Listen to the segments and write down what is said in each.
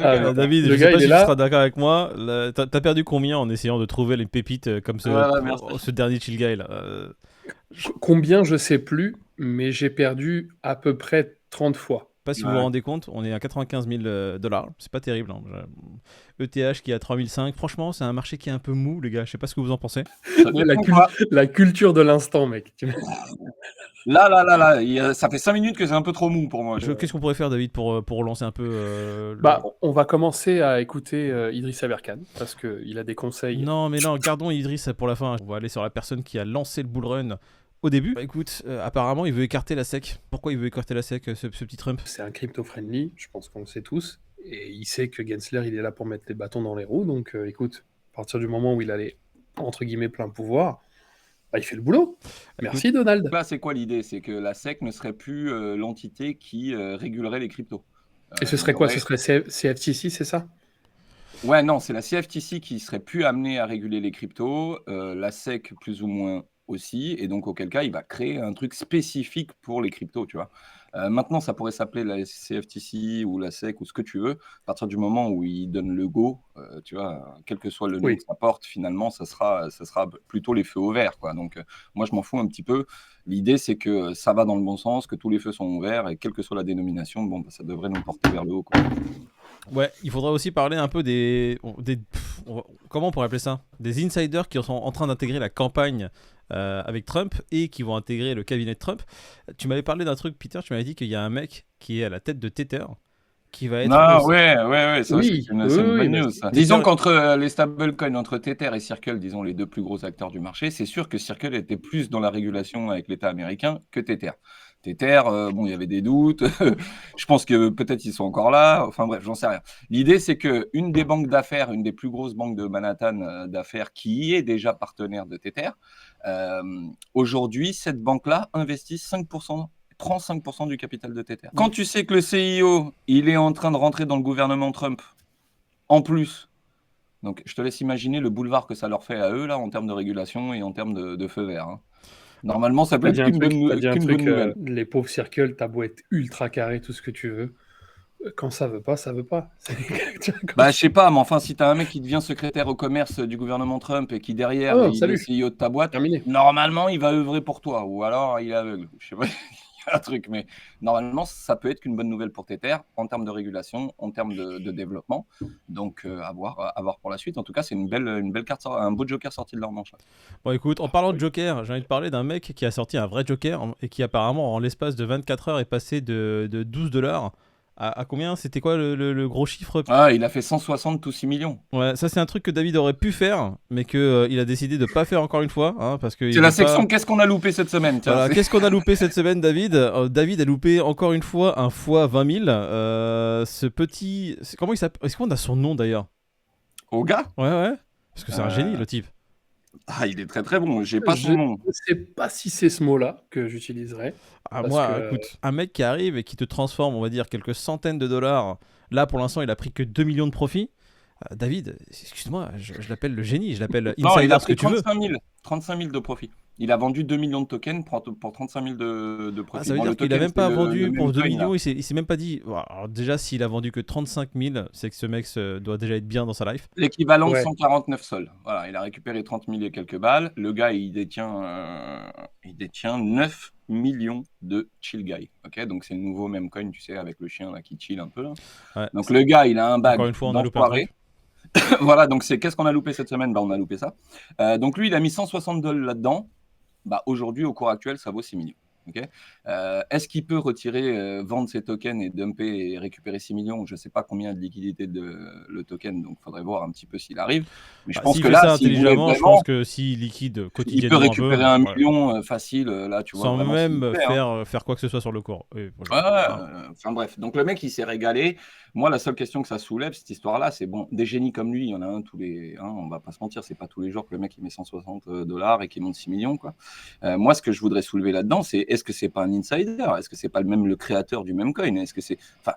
David, je Le sais gars, pas il si est tu là. seras d'accord avec moi. T'as perdu combien en essayant de trouver les pépites comme Ouais, merci. ce dernier chill guy là Combien, je sais plus, mais j'ai perdu à peu près 30 fois. Pas si vous vous Ouais. rendez compte, on est à 95 000 dollars. C'est pas terrible. Hein. ETH qui est à 3005. Franchement, c'est un marché qui est un peu mou, les gars. Je sais pas ce que vous en pensez. Ça dépend quoi. La culture de l'instant, mec. Là, ça fait 5 minutes que c'est un peu trop mou pour moi. Qu'est-ce qu'on pourrait faire, David, pour relancer un peu Bah, on va commencer à écouter Idriss Aberkane, parce qu'il a des conseils. Non, mais non, gardons Idriss pour la fin. On va aller sur la personne qui a lancé le bull run au début. Bah, écoute, apparemment, il veut écarter la SEC. Pourquoi il veut écarter la SEC, ce petit Trump? C'est un crypto-friendly, je pense qu'on le sait tous. Et il sait que Gensler, il est là pour mettre les bâtons dans les roues. Donc, écoute, à partir du moment où il a les, entre guillemets, plein pouvoir, bah, il fait le boulot. Merci, Donald. Là, c'est quoi l'idée? C'est que la SEC ne serait plus l'entité qui régulerait les cryptos. Et ce serait quoi? Ce serait CFTC, c'est ça? Ouais, non, c'est la CFTC qui serait plus amenée à réguler les cryptos, la SEC plus ou moins aussi, et donc auquel cas il va créer un truc spécifique pour les cryptos, tu vois. Maintenant, ça pourrait s'appeler la CFTC ou la SEC ou ce que tu veux, à partir du moment où il donne le go, tu vois, quel que soit le nom que ça porte, finalement, ça sera plutôt les feux au vert, quoi. Donc, moi, je m'en fous un petit peu. L'idée, c'est que ça va dans le bon sens, que tous les feux sont ouverts, et quelle que soit la dénomination, bon, bah, ça devrait nous porter vers le haut, quoi. Ouais, il faudrait aussi parler un peu comment on pourrait appeler ça? Des insiders qui sont en train d'intégrer la campagne avec Trump et qui vont intégrer le cabinet de Trump. Tu m'avais parlé d'un truc, Peter, tu m'avais dit qu'il y a un mec qui est à la tête de Tether qui va être... Ah ouais, ça, Oui, c'est une bonne news. Ça. Disons qu'entre les stablecoins, entre Tether et Circle, disons les deux plus gros acteurs du marché, c'est sûr que Circle était plus dans la régulation avec l'État américain que Tether. Tether, bon, il y avait des doutes. Je pense que peut-être ils sont encore là. Enfin bref, j'en sais rien. L'idée, c'est qu'une des banques d'affaires, une des plus grosses banques de Manhattan d'affaires, qui est déjà partenaire de Tether, aujourd'hui, cette banque-là investit 5%. Prend 5% du capital de Tether. Quand tu sais que le CIO, il est en train de rentrer dans le gouvernement Trump, en plus, donc je te laisse imaginer le boulevard que ça leur fait à eux, là, en termes de régulation et en termes de feu vert. Hein. Normalement, ça peut être qu'une bonne nouvelle. Les pauvres Circle, t'as beau être ultra carré, tout ce que tu veux. Quand ça veut pas, ça veut pas. Bah, je sais pas, mais enfin, si t'as un mec qui devient secrétaire au commerce du gouvernement Trump et qui derrière, il est CEO de ta boîte, normalement, il va œuvrer pour toi, ou alors il est aveugle. Je sais pas. Un truc, mais normalement, ça peut être qu'une bonne nouvelle pour Tether en termes de régulation, en termes de développement. Donc, à voir pour la suite. En tout cas, c'est une belle carte, un beau joker sorti de leur manche. Bon, écoute, en parlant de joker, j'ai envie de parler d'un mec qui a sorti un vrai joker et qui apparemment, en l'espace de 24 heures, est passé de 12 dollars à combien? C'était quoi le gros chiffre? Ah, il a fait 160 ou 6 millions. Ouais, ça c'est un truc que David aurait pu faire, mais qu'il a décidé de pas faire encore une fois. Hein, parce que c'est la section qu'est-ce qu'on a loupé cette semaine? Voilà, qu'est-ce qu'on a loupé cette semaine, David? David a loupé encore une fois un fois 20 000. Ce petit... Comment il s'appelle? Est-ce qu'on a son nom d'ailleurs? Oga? Ouais. Parce que c'est un génie, le type. Ah, il est très très bon, j'ai pas son nom. Je sais pas si c'est ce mot-là que j'utiliserais. Écoute, un mec qui arrive et qui te transforme, on va dire, quelques centaines de dollars. Là, pour l'instant, il a pris que 2 millions de profits. David, excuse-moi, je l'appelle le génie, je l'appelle insider, non, il a ce que pris tu veux. 35 000 de profit. Il a vendu 2 millions de tokens pour 35 000 de profit. Ça veut dire qu'il a même pas vendu pour 2 millions, il s'est même pas dit... Alors déjà, s'il a vendu que 35 000, c'est que ce mec doit déjà être bien dans sa life. L'équivalent de 149 sols. Voilà, il a récupéré 30 000 et quelques balles. Le gars, il détient 9 millions de chill guy. Okay, donc c'est le nouveau meme coin, tu sais, avec le chien là, qui chill un peu. Là. Ouais, donc le gars, il a un bag. Encore une fois, on a loupé un truc. Voilà, donc c'est qu'est-ce qu'on a loupé cette semaine? Bah, on a loupé ça. Donc lui, il a mis 160 dollars là-dedans. Bah, aujourd'hui, au cours actuel, ça vaut 6 millions. Okay, est-ce qu'il peut retirer, vendre ses tokens et dumper et récupérer 6 millions? Je ne sais pas combien de liquidité le token, donc il faudrait voir un petit peu s'il arrive. Mais je pense que là, intelligemment, je pense que s'il liquide quotidiennement, il peut récupérer un million facile. Là, tu vois, sans même faire quoi que ce soit sur le cours. Oui, enfin bref, donc le mec, il s'est régalé. Moi, la seule question que ça soulève, cette histoire-là, c'est bon, des génies comme lui, il y en a un tous les... on va pas se mentir, c'est pas tous les jours que le mec, il met 160 dollars et qu'il monte 6 millions, quoi. Moi, ce que je voudrais soulever là-dedans, c'est est-ce que c'est pas un insider? Est-ce que c'est pas même le créateur du même coin? Est-ce que c'est... Enfin,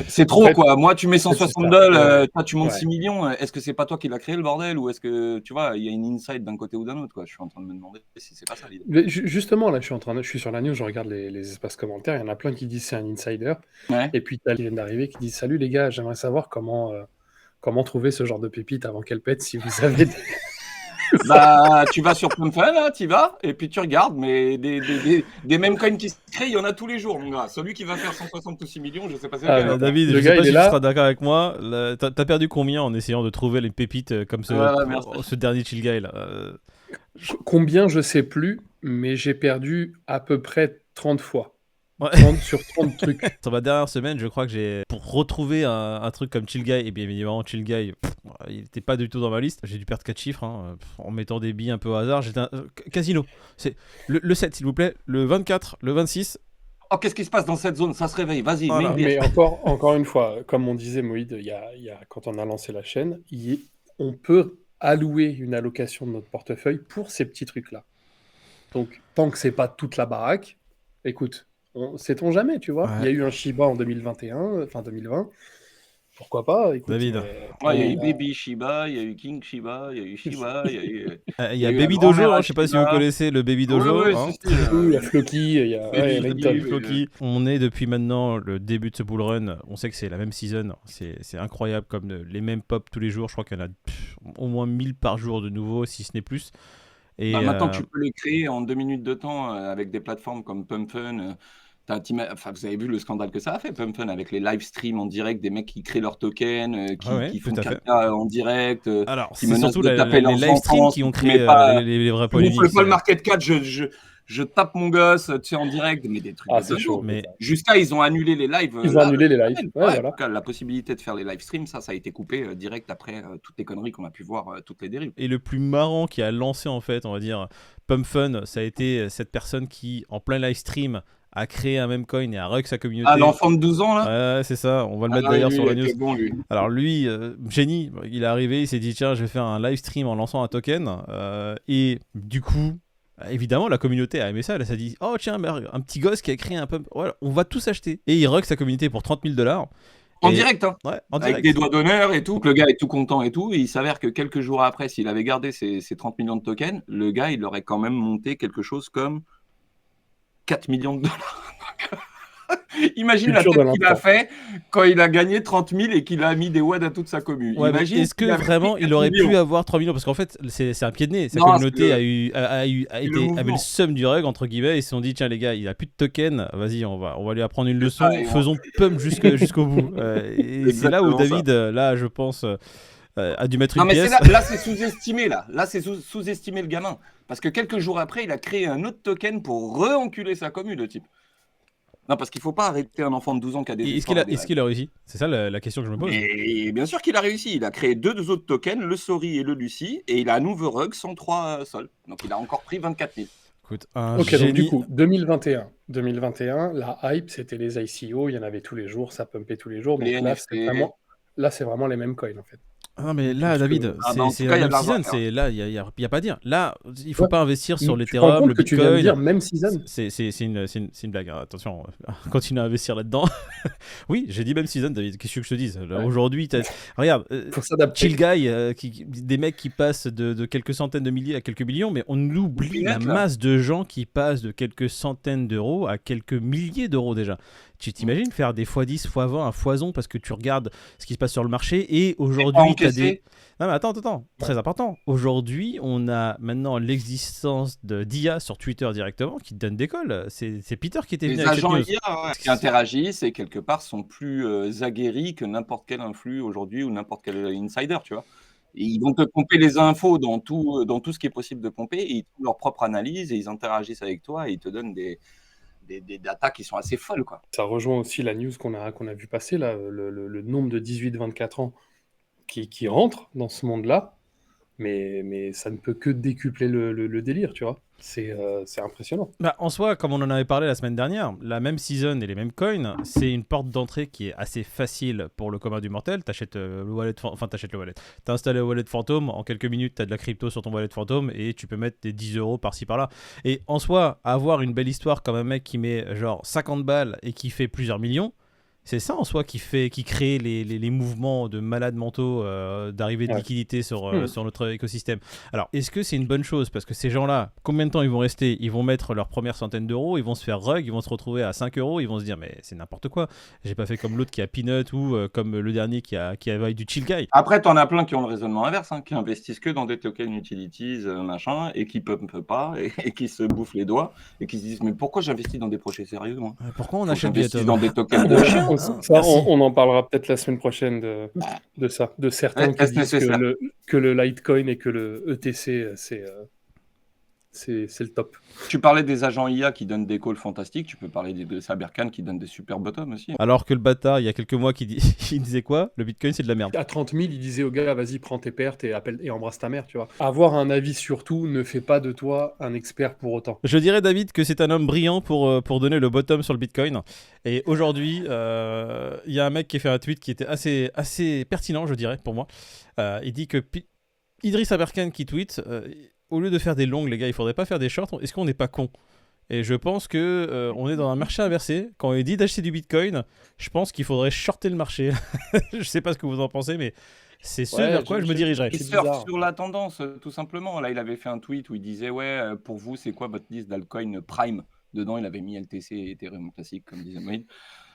C'est trop, En fait, quoi. Moi, tu mets c'est 160 ça. balles, Ouais. toi, tu montes Ouais. 6 millions. Est-ce que c'est pas toi qui l'a créé, le bordel? Ou est-ce que, tu vois, il y a une inside d'un côté ou d'un autre, quoi? Je suis en train de me demander si c'est pas ça l'idée. Mais justement, là, je suis sur la news, je regarde les espaces commentaires, il y en a plein qui disent c'est un insider, Ouais. et puis t'as qui viennent d'arriver qui disent salut les gars, j'aimerais savoir comment trouver ce genre de pépite avant qu'elle pète si vous avez des... Bah, tu vas sur PumpFun, là, t'y vas, et puis tu regardes, mais des mêmes coins qui se créent, il y en a tous les jours, mon gars. Celui qui va faire 160 ou 6 millions, je sais pas c'est Ah, lequel. mais hein. attends, David, le je sais gars pas il si est tu là, seras d'accord avec moi. T'as perdu combien en essayant de trouver les pépites comme Ouais, merci. ce dernier chill guy là combien je sais plus, mais j'ai perdu à peu près 30 fois. Ouais. 30 sur 30 trucs. Sur ma dernière semaine, je crois que j'ai pour retrouver un truc comme Chill Guy, et bien évidemment Chill Guy, il était pas du tout dans ma liste. J'ai dû perdre 4 chiffres en mettant des billes un peu au hasard. J'étais casino. C'est le 7 s'il vous plaît, le 24, le 26. Oh, qu'est-ce qui se passe dans cette zone? Ça se réveille, vas-y, Voilà. mets une Mais pièce. encore une fois, comme on disait Moïd, quand on a lancé la chaîne, on peut allouer une allocation de notre portefeuille pour ces petits trucs-là. Donc, tant que c'est pas toute la baraque, écoute, sait-on jamais, tu vois. Ouais. Il y a eu un Shiba en 2021, fin 2020. Pourquoi pas, écoute. David. Ouais, il y a eu Baby Shiba, il y a eu King Shiba, il y a eu Shiba, il y a eu. Il y y a a eu Baby la Dojo, grand-mère je sais pas si Shiba. vous connaissez le Baby Dojo. Ouais, hein. si, si, Il y a Floki, il y a Baby, une Baby, tonne. Baby. Floki. On est depuis maintenant le début de ce bull run. On sait que c'est la même season. C'est incroyable comme les mêmes pop tous les jours. Je crois qu'il y en a au moins 1000 par jour de nouveaux, si ce n'est plus. Et Bah, maintenant, tu peux les créer en 2 minutes de temps avec des plateformes comme PumpFun. Enfin, vous avez vu le scandale que ça a fait, PumpFun, avec les live streams en direct, des mecs qui créent leurs tokens, ouais, qui tout font à fait. caca en direct, Alors, qui c'est menacent surtout de taper les leurs live streams enfants. qui ont Si tu créé mets pas, les vraies tu gonfles polémiques. pas le market cap, je tape mon gosse, tu sais, en direct, mais des trucs Ah, de c'est dingo. chaud. Mais Jusqu'à, ils ont annulé les lives. Ils ont là, annulé les cette lives. semaine. Ouais, voilà. En tout cas, la possibilité de faire les live streams, ça a été coupé direct après toutes les conneries qu'on a pu voir, toutes les dérives. et le plus marrant qui a lancé en fait, on va dire, PumpFun, ça a été cette personne qui, en plein live stream, a créé un meme coin et a rug sa communauté. Ah, l'enfant de 12 ans, là? Ouais, c'est ça, on va le Ah mettre oui, d'ailleurs lui, sur il la news. était bon, lui. Alors lui, génie, il est arrivé, il s'est dit tiens, je vais faire un live stream en lançant un token. Et du coup, évidemment, la communauté a aimé ça. Elle s'est dit oh tiens, un petit gosse qui a créé un pump, voilà, on va tous acheter. Et il rug sa communauté pour $30,000. En Et- direct, hein. Ouais, en Avec direct. des doigts d'honneur et tout, que le gars est tout content et tout. Et il s'avère que quelques jours après, s'il avait gardé ses 30 millions de tokens, le gars, il aurait quand même monté quelque chose comme 4 millions de dollars. Imagine la Culture tête de qu'il a l'instant. fait quand il a gagné 30 000 et qu'il a mis des wads à toute sa commune. Ouais, mais Imagine est-ce que s'il avait vraiment pris il 4 aurait millions. pu avoir 3 millions? Parce qu'en fait, c'est un pied de nez. Sa Non, communauté c'est avait le mouvement. seum du rug, entre guillemets. Ils se sont dit tiens, les gars, il a plus de tokens. Vas-y, on va lui apprendre une C'est leçon. ça, et Faisons pump jusqu'au bout. Et c'est là où Exactement ça. David, là, je pense, a dû mettre Non, une mais pièce. là c'est sous-estimé, là. Là, c'est sous-estimé le gamin. Parce que quelques jours après, il a créé un autre token pour re-enculer sa commune, le type. Non, parce qu'il faut pas arrêter un enfant de 12 ans qui a des Et espoirs et des est-ce qu'il a réussi? C'est ça la question que je me pose. Et bien sûr qu'il a réussi. Il a créé deux autres tokens, le Sorry et le Lucie, et il a un nouveau rug 103 sols. Donc il a encore pris 24 000. Écoute, un Ok, donc du génie. coup, 2021, la hype, c'était les ICO, il y en avait tous les jours, ça pumpait tous les jours. Donc Les là, NFT. c'est vraiment les mêmes coins, en fait. Ah non, mais là, Parce que- David, Ah bah, en c'est tout cas, la il y a même de l'argent à season. faire. C'est là, il y a pas à dire. Là, il faut Ouais. pas investir sur Tu te rends l'Ethereum, compte le que tu viens de Bitcoin. dire même season? C'est une blague, hein. Attention, continue à investir là-dedans. Oui, j'ai dit même season, David. Qu'est-ce que je te dise? Là, Ouais. Aujourd'hui, regarde, Faut s'adapter. Chill Guy, des mecs qui passent de quelques centaines de milliers à quelques millions, mais on oublie la Pinette, là. masse de gens qui passent de quelques centaines d'euros à quelques milliers d'euros déjà. Tu t'imagines faire des x10, x20, un foison parce que tu regardes ce qui se passe sur le marché et aujourd'hui, tu as des. Encaissé. Non mais attends, très important. Aujourd'hui, on a maintenant l'existence d'IA sur Twitter directement qui te donne des calls. C'est Peter qui était venu Les avec cette agents news. IA ouais, qui interagissent et quelque part sont plus aguerris que n'importe quel influx aujourd'hui ou n'importe quel insider, tu vois. Et ils vont te pomper les infos dans tout ce qui est possible de pomper et ils font leur propre analyse et ils interagissent avec toi et ils te donnent des datas qui sont assez folles, quoi. Ça rejoint aussi la news qu'on a vu passer, là, le nombre de 18-24 ans qui rentrent dans ce monde-là, mais ça ne peut que décupler le délire, tu vois. C'est impressionnant. Bah, en soi, comme on en avait parlé la semaine dernière, la même season et les mêmes coins, c'est une porte d'entrée qui est assez facile pour le commun du mortel. T'achètes le wallet, t'as installé le wallet fantôme, en quelques minutes t'as de la crypto sur ton wallet fantôme et tu peux mettre des 10 euros par-ci par-là. Et en soi, avoir une belle histoire comme un mec qui met genre 50 balles et qui fait plusieurs millions, C'est ça en soi qui crée les mouvements de malades mentaux d'arrivée de Ouais. liquidité sur, Hmm. sur notre écosystème. Alors, est-ce que c'est une bonne chose? Parce que ces gens-là, combien de temps ils vont rester? Ils vont mettre leur première centaine d'euros, ils vont se faire rug, ils vont se retrouver à 5 euros, ils vont se dire, mais c'est n'importe quoi. J'ai pas fait comme l'autre qui a Peanut ou comme le dernier qui a du Chill Guy. Après, t'en as plein qui ont le raisonnement inverse, hein, qui investissent que dans des tokens utilities, machin, et qui pumpent pas, et qui se bouffent les doigts, et qui se disent mais pourquoi j'investis dans des projets sérieux, moi? Pourquoi on Faut que achète j'investisse Viatom? dans des tokens de chien. On, hein. ça, Merci. on en parlera peut-être la semaine prochaine de ça, de certains qui Est-ce disent nécessaire? que le Litecoin et que le ETC, c'est le top. Tu parlais des agents IA qui donnent des calls fantastiques, tu peux parler de Sabercan qui donne des super bottoms aussi. Alors que le bâtard, il y a quelques mois, il disait quoi? Le Bitcoin, c'est de la merde. À 30 000, il disait au gars, vas-y, prends tes pertes et embrasse ta mère, tu vois. Avoir un avis sur tout ne fait pas de toi un expert pour autant. Je dirais, David, que c'est un homme brillant pour donner le bottom sur le Bitcoin. Et aujourd'hui, il y a un mec qui a fait un tweet qui était assez pertinent, je dirais, pour moi. Il dit que Idriss Aberkan qui tweet, au lieu de faire des longues, les gars, il faudrait pas faire des shorts. Est-ce qu'on n'est pas con? Et je pense que on est dans un marché inversé. Quand il dit d'acheter du Bitcoin, je pense qu'il faudrait shorter le marché. Je sais pas ce que vous en pensez, mais c'est ce vers quoi je me dirigerais. Il C'est surfe bizarre. sur la tendance, tout simplement. Là, il avait fait un tweet où il disait ouais, pour vous, c'est quoi votre liste d'altcoin Prime? Dedans, il avait mis LTC et Ethereum classique, comme disait Moïd.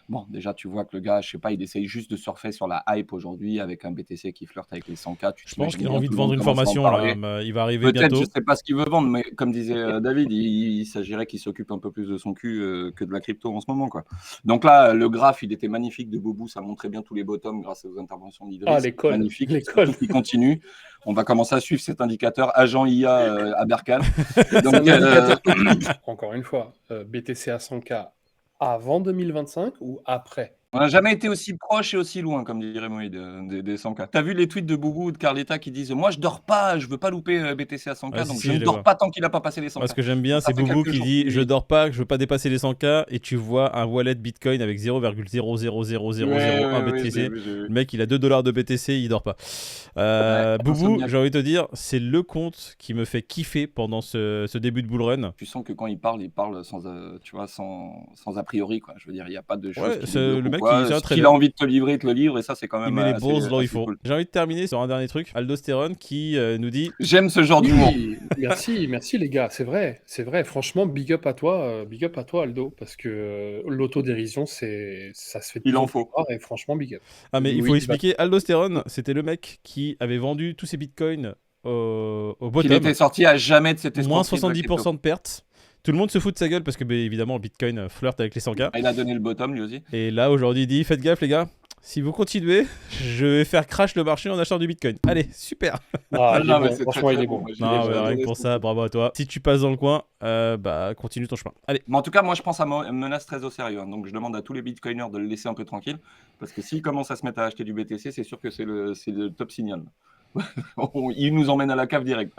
Bon, déjà, tu vois que le gars, je sais pas, il essaye juste de surfer sur la hype aujourd'hui avec un BTC qui flirte avec les 100K. Je pense qu'il a envie de vendre une formation là. Il va arriver Peut-être, bientôt. je sais pas ce qu'il veut vendre, mais comme disait David, il s'agirait qu'il s'occupe un peu plus de son cul que de la crypto en ce moment, quoi. Donc là, le graphe, il était magnifique de Boubou, ça montrait bien tous les bottoms grâce aux interventions d'Idriss. Ah, l'école. Magnifique, L'école. surtout qu'il continue. On va commencer à suivre cet indicateur agent IA à Berkane. C'est Donc, un indicateur technique. Encore une fois, BTC à 100K avant 2025 ou après? on n'a jamais été aussi proche et aussi loin, comme dirait Moïd, des 100K. T'as vu les tweets de Boubou ou de Carletta qui disent moi je dors pas, je veux pas louper BTC à 100K, Ah, donc si, je je ne les dors vois. pas tant qu'il n'a pas passé les 100K. Moi, ce que j'aime bien, Ça c'est fait Boubou quelques qui jours dit qu'il- je dors pas, je veux pas dépasser les 100K, et tu vois un wallet Bitcoin avec 0,0000001 BTC. Le mec, il a 2 dollars de BTC, il dort pas. Boubou, insomniaque. j'ai envie de te dire, c'est le compte qui me fait kiffer pendant ce début de bull run. Tu sens que quand il parle sans, tu vois, sans a priori, quoi. Je veux dire, il n'y a pas de choses Ouais, qui c'est le bloquent le ou mec quoi. qui- c'est un Ce trader. qu'il a envie de te livrer, il te le livre, et ça, c'est quand Il même met les assez- balls là où il assez faut. cool. J'ai envie de terminer sur un dernier truc. Aldostérone qui nous dit J'aime ce genre d'humour. Oui, merci les gars, c'est vrai. Franchement, big up à toi Aldo, parce que l'autodérision, ça se fait de Il plus en en plus faut. rare, et franchement, big up. ah mais il Oui, faut il expliquer, Aldostérone, c'était le mec qui avait vendu tous ses bitcoins au Qu'il bottom, était sorti à jamais de cette moins escroquerie de la crypto. 70% de pertes. Tout le monde se fout de sa gueule parce que évidemment le bitcoin flirte avec les 100K. Il a donné le bottom, lui aussi. Et là aujourd'hui il dit faites gaffe les gars, si vous continuez, je vais faire crash le marché en achetant du bitcoin. Allez, super. Ah, il est Non, mais bon, c'est franchement, très, il très est bon. Moi, j'ai Non, mais rien adoré que pour ce ça, truc. bravo à toi. Si tu passes dans le coin, bah continue ton chemin. Allez. Mais en tout cas, moi, je pense à menace très au sérieux, hein. Donc, je demande à tous les bitcoiners de le laisser un peu tranquille. Parce que s'ils commencent à se mettre à acheter du BTC, c'est sûr que c'est le top signal. Il nous emmène à la cave direct.